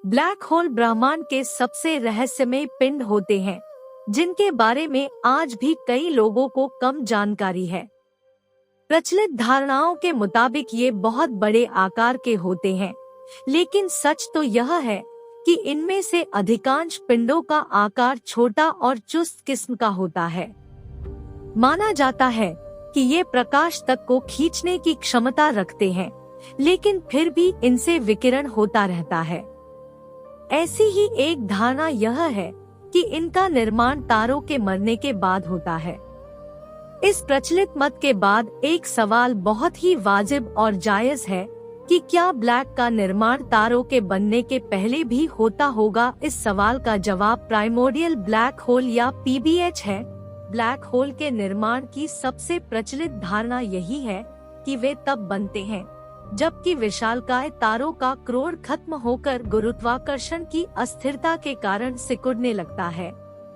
Black hole ब्रह्मांड के सबसे रहस्यमय पिंड होते हैं, जिनके बारे में आज भी कई लोगों को कम जानकारी है। प्रचलित धारणाओं के मुताबिक ये बहुत बड़े आकार के होते हैं, लेकिन सच तो यह है कि इनमें से अधिकांश पिंडों का आकार छोटा और चुस्त किस्म का होता है। माना जाता है कि ये प्रकाश तक को खींचने की क्षमता रखते हैं, लेकिन फिर भी इनसे विकिरण होता रहता है। ऐसी ही एक धारणा यह है कि इनका निर्माण तारों के मरने के बाद होता है। इस प्रचलित मत के बाद एक सवाल बहुत ही वाजिब और जायज है कि क्या ब्लैक का निर्माण तारों के बनने के पहले भी होता होगा। इस सवाल का जवाब प्राइमोर्डियल ब्लैक होल या पीबीएच है। ब्लैक होल के निर्माण की सबसे प्रचलित धारणा यही है कि वे तब बनते हैं जबकि विशालकाय तारों का क्रोड खत्म होकर गुरुत्वाकर्षण की अस्थिरता के कारण सिकुड़ने लगता है,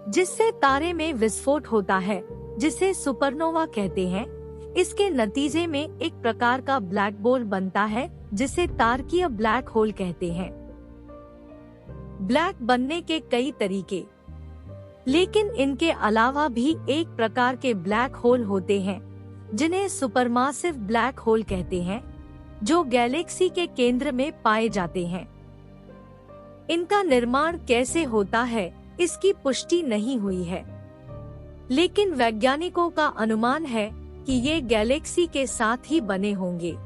जिससे तारे में विस्फोट होता है, जिसे सुपरनोवा कहते हैं। इसके नतीजे में एक प्रकार का ब्लैक होल बनता है, जिसे तारकीय ब्लैक होल कहते हैं। ब्लैक बनने के कई तरीके, लेकिन इनके अलावा भी एक प्रकार के ब्लैक होल होते हैं जिन्हें सुपरमासिव ब्लैक होल कहते हैं, जो गैलेक्सी के केंद्र में पाए जाते हैं। इनका निर्माण कैसे होता है इसकी पुष्टि नहीं हुई है, लेकिन वैज्ञानिकों का अनुमान है कि ये गैलेक्सी के साथ ही बने होंगे।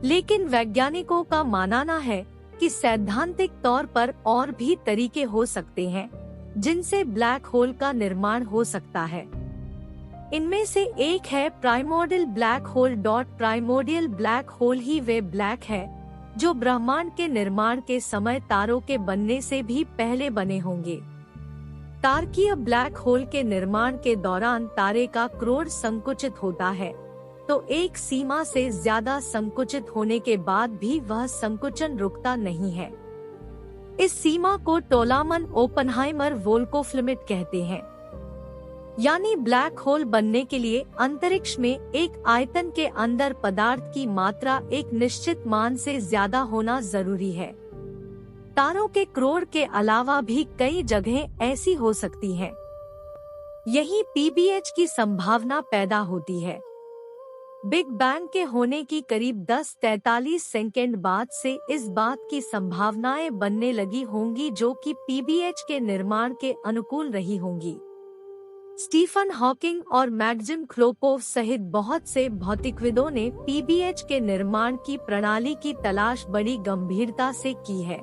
लेकिन वैज्ञानिकों का मानना है कि सैद्धांतिक तौर पर और भी तरीके हो सकते हैं जिनसे ब्लैक होल का निर्माण हो सकता है। इनमें से एक है primordial black hole. Primordial black hole ही वे ब्लैक है जो ब्रह्मांड के निर्माण के समय तारों के बनने से भी पहले बने होंगे। तारकीय ब्लैक होल के निर्माण के दौरान तारे का क्रोड संकुचित होता है, तो एक सीमा से ज्यादा संकुचित होने के बाद भी वह संकुचन रुकता नहीं है। इस सीमा को टोलामन ओपनहाइमर वोल्कोफ लिमिट कहते हैं। यानी ब्लैक होल बनने के लिए अंतरिक्ष में एक आयतन के अंदर पदार्थ की मात्रा एक निश्चित मान से ज्यादा होना जरूरी है। तारों के क्रोड के अलावा भी कई जगहें ऐसी हो सकती हैं। यही पीबीएच की संभावना पैदा होती है। बिग बैंग के होने की करीब 10-43 सेकंड बाद से इस बात की संभावनाएं बनने लगी होंगी जो कि पीबीएच के निर्माण के अनुकूल रही होंगी। स्टीफन हॉकिंग और मैक्सिम क्लोपोव सहित बहुत से भौतिकविदों ने पीबीएच के निर्माण की प्रणाली की तलाश बड़ी गंभीरता से की है।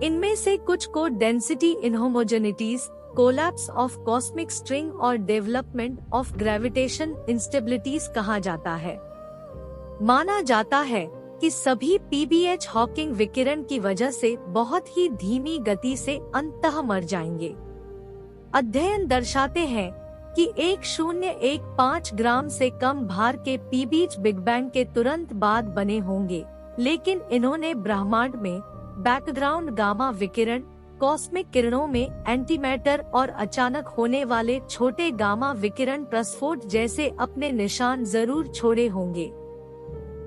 इनमें से कुछ को density inhomogeneities, collapse of cosmic string और डेवलपमेंट ऑफ ग्रेविटेशन इंस्टेबिलिटीज कहा जाता है। माना जाता है कि सभी पीबीएच हॉकिंग विकिरण की वजह से बहुत ही धीमी गति से अंततः मर जाएंगे। अध्ययन दर्शाते हैं कि 1015 ग्राम से कम भार के पीबीएच बिग बैंग के तुरंत बाद बने होंगे, लेकिन इन्होंने ब्रह्मांड में बैकग्राउंड गामा विकिरण, कॉस्मिक किरणों में एंटीमैटर और अचानक होने वाले छोटे गामा विकिरण प्रस्फोट जैसे अपने निशान जरूर छोड़े होंगे।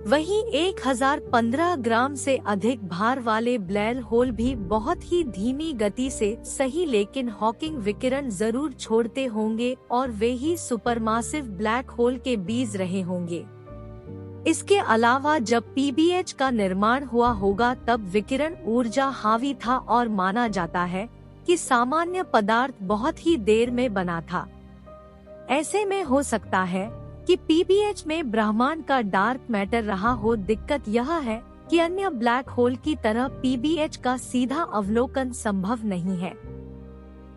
वहीं 1015 ग्राम से अधिक भार वाले ब्लैक होल भी बहुत ही धीमी गति से सही लेकिन हॉकिंग विकिरण जरूर छोड़ते होंगे और वे ही सुपरमासिव ब्लैक होल के बीज रहे होंगे। इसके अलावा जब पीबीएच का निर्माण हुआ होगा तब विकिरण ऊर्जा हावी था और माना जाता है कि सामान्य पदार्थ बहुत ही देर में बना था। ऐसे में हो सकता है कि पीबीएच में ब्रह्मांड का डार्क मैटर रहा हो। दिक्कत यह है कि अन्य ब्लैक होल की तरह पीबीएच का सीधा अवलोकन संभव नहीं है,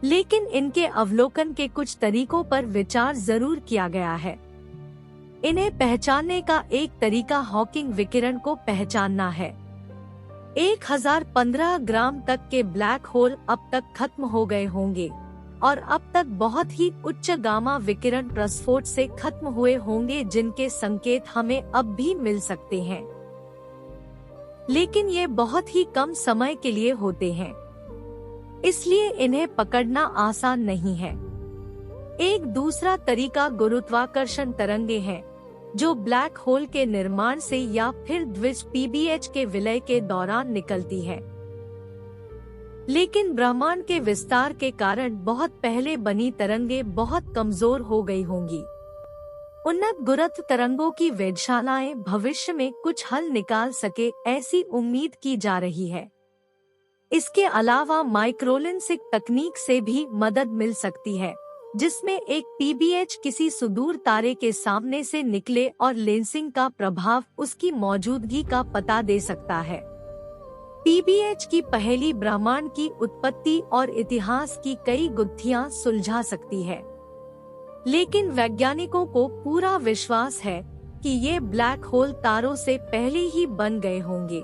लेकिन इनके अवलोकन के कुछ तरीकों पर विचार जरूर किया गया है। इन्हें पहचानने का एक तरीका हॉकिंग विकिरण को पहचानना है। 1015 ग्राम तक के ब्लैक होल अब तक खत्म हो गए होंगे और अब तक बहुत ही उच्च गामा विकिरण प्रस्फोट से खत्म हुए होंगे, जिनके संकेत हमें अब भी मिल सकते हैं, लेकिन ये बहुत ही कम समय के लिए होते हैं, इसलिए इन्हें पकड़ना आसान नहीं है। एक दूसरा तरीका गुरुत्वाकर्षण तरंगे हैं, जो ब्लैक होल के निर्माण से या फिर द्विज पीबीएच के विलय के दौरान निकलती है। लेकिन ब्रह्मांड के विस्तार के कारण बहुत पहले बनी तरंगें बहुत कमजोर हो गई होंगी। उन्नत गुरुत्व तरंगों की वेधशालाएं भविष्य में कुछ हल निकाल सके, ऐसी उम्मीद की जा रही है। इसके अलावा माइक्रोलेंसिंग तकनीक से भी मदद मिल सकती है, जिसमें एक पीबीएच किसी सुदूर तारे के सामने से निकले और लेंसिंग का प्रभाव उसकी मौजूदगी का पता दे सकता है। पीबीएच की पहेली ब्रह्मांड की उत्पत्ति और इतिहास की कई गुत्थियां सुलझा सकती है, लेकिन वैज्ञानिकों को पूरा विश्वास है कि ये ब्लैक होल तारों से पहले ही बन गए होंगे।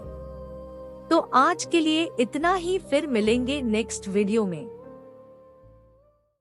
तो आज के लिए इतना ही, फिर मिलेंगे नेक्स्ट वीडियो में।